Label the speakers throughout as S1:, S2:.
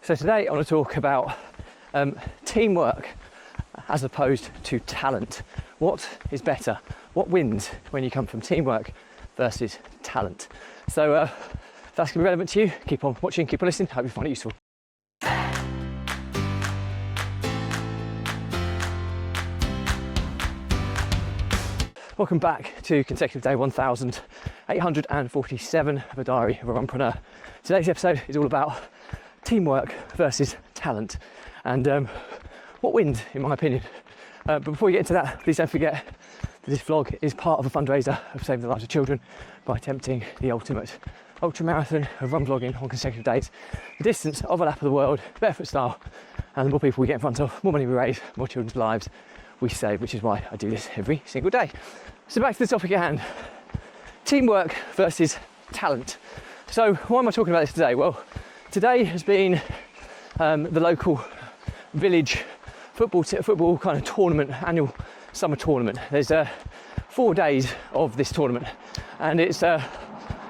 S1: So today I want to talk about teamwork as opposed to talent. What is better? What wins when you come from teamwork versus talent? So if that's going to be relevant to you, keep on watching, keep on listening. Hope you find it useful. Welcome back to consecutive day 1847 of a diary of a runpreneur. Today's episode is all about teamwork versus talent and what wins, in my opinion. But before we get into that, please don't forget that this vlog is part of a fundraiser of saving the lives of children by attempting the ultimate ultra marathon of run vlogging on consecutive days. The distance of a lap of the world, barefoot style, and the more people we get in front of, more money we raise, more children's lives we save, which is why I do this every single day. So back to the topic at hand, teamwork versus talent. So why am I talking about this today? Well, today has been the local village football kind of tournament, annual summer tournament. There's 4 days of this tournament, and it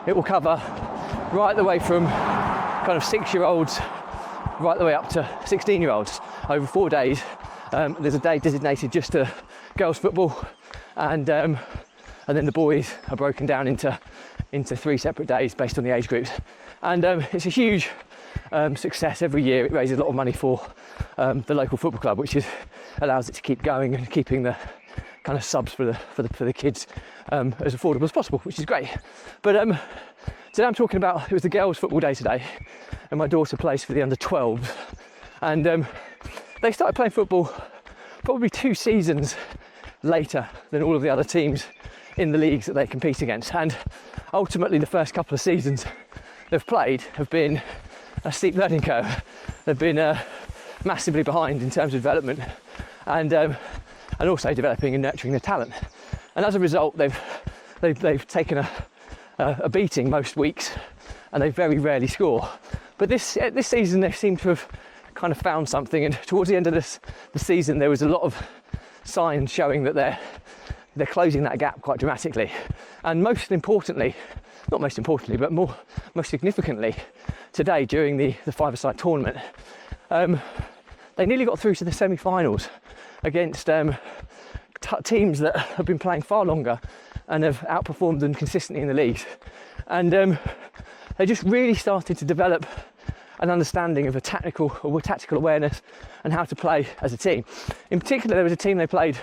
S1: will cover right the way from kind of 6-year-olds right the way up to 16-year-olds over 4 days. There's a day designated just to girls football, and then the boys are broken down into 3 separate days based on the age groups. And it's a huge success every year. It raises a lot of money for the local football club, which allows it to keep going and keeping the kind of subs for the kids as affordable as possible, which is great. But today I'm talking about, it was the girls football day today, and my daughter plays for the under 12s, and they started playing football probably 2 seasons later than all of the other teams in the leagues that they compete against. And ultimately the first couple of seasons they've played have been a steep learning curve. They've been massively behind in terms of development and also developing and nurturing their talent. And as a result, they've taken a beating most weeks, and they very rarely score. But this season they seem to have kind of found something, and towards the end of the season there was a lot of signs showing that they're closing that gap quite dramatically. And most significantly today during the five-a-side tournament, they nearly got through to the semi-finals against teams that have been playing far longer and have outperformed them consistently in the leagues. And they just really started to develop an understanding of a tactical awareness and how to play as a team. In particular, there was a team they played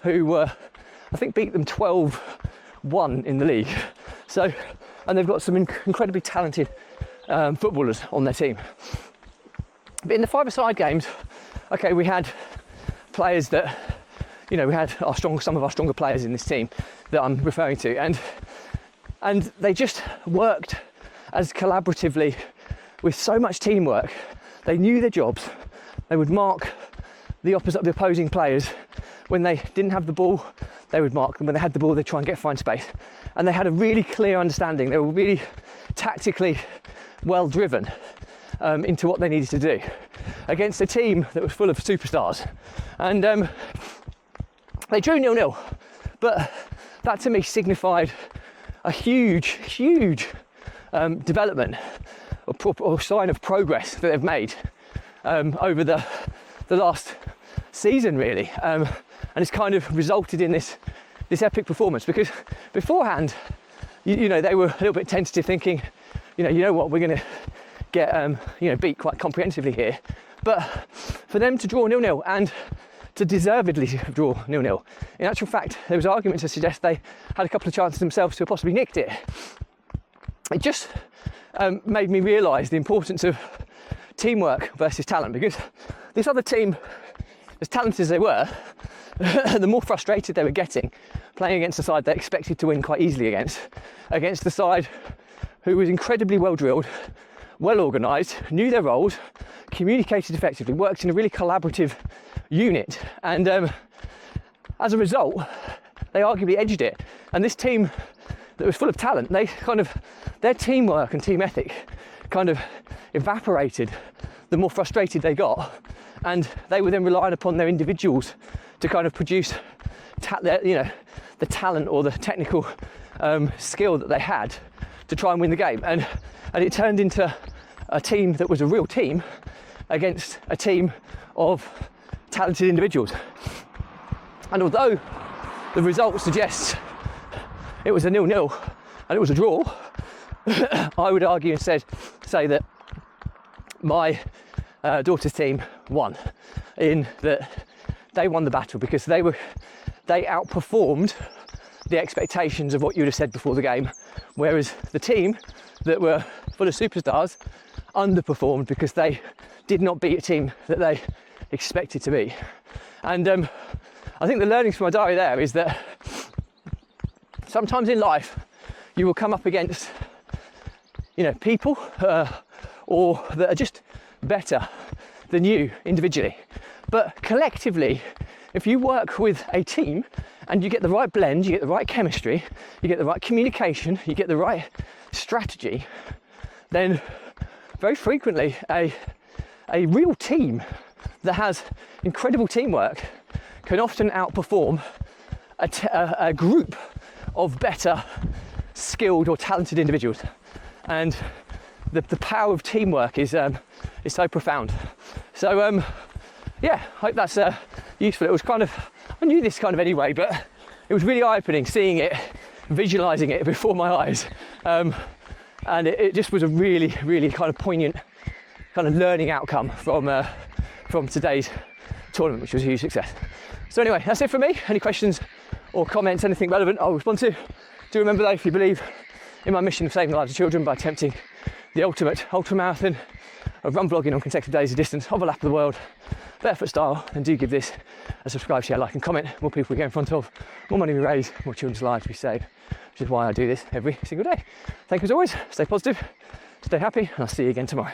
S1: who I think beat them 12-1 in the league. So, and they've got some incredibly talented footballers on their team. But in the five-a-side games, okay, we had players that, we had some of our stronger players in this team that I'm referring to, and they just worked as collaboratively with so much teamwork. They knew their jobs. They would mark the opposing players. When they didn't have the ball, they would mark them. When they had the ball, they'd try and find space. And they had a really clear understanding. They were really tactically well driven into what they needed to do against a team that was full of superstars. And they drew 0-0, but that to me signified a huge development or sign of progress that they've made over the last season, really, and it's kind of resulted in this epic performance. Because beforehand, they were a little bit tentative, thinking, you know what, we're going to get beat quite comprehensively here. But for them to draw 0-0 and to deservedly draw 0-0, in actual fact, there was arguments to suggest they had a couple of chances themselves to have possibly nicked it. It just made me realise the importance of teamwork versus talent, because this other team, as talented as they were, the more frustrated they were getting playing against the side they expected to win quite easily against the side who was incredibly well drilled, well organised, knew their roles, communicated effectively, worked in a really collaborative unit, and as a result they arguably edged it. And this team that was full of talent, their teamwork and team ethic kind of evaporated the more frustrated they got, and they were then relying upon their individuals to kind of produce the talent or the technical skill that they had to try and win the game. And it turned into a team that was a real team against a team of talented individuals. And although the result suggests it was a 0-0 and it was a draw, I would argue instead say that my daughter's team won, in that they won the battle because they outperformed the expectations of what you would have said before the game, whereas the team that were full of superstars underperformed because they did not beat a team that they expected to beat. And I think the learnings from my diary there is that sometimes in life you will come up against, you know, people or that are just better than you individually, but collectively, if you work with a team and you get the right blend, you get the right chemistry, you get the right communication, you get the right strategy, then very frequently a real team that has incredible teamwork can often outperform a group of better skilled or talented individuals. And the power of teamwork is so profound. So yeah, I hope that's useful. It was kind of, I knew this kind of anyway, but it was really eye-opening seeing it, visualizing it before my eyes. And it just was a really, really kind of poignant kind of learning outcome from today's tournament, which was a huge success. So anyway, that's it from me. Any questions or comments, anything relevant, I'll respond to. Do remember though, if you believe in my mission of saving the lives of children by attempting the ultimate ultramarathon of run vlogging on consecutive days of distance of a lap of the world, barefoot style, then do give this a subscribe, share, like and comment. More people we get in front of, more money we raise, more children's lives we save, which is why I do this every single day. Thank you as always, stay positive, stay happy, and I'll see you again tomorrow.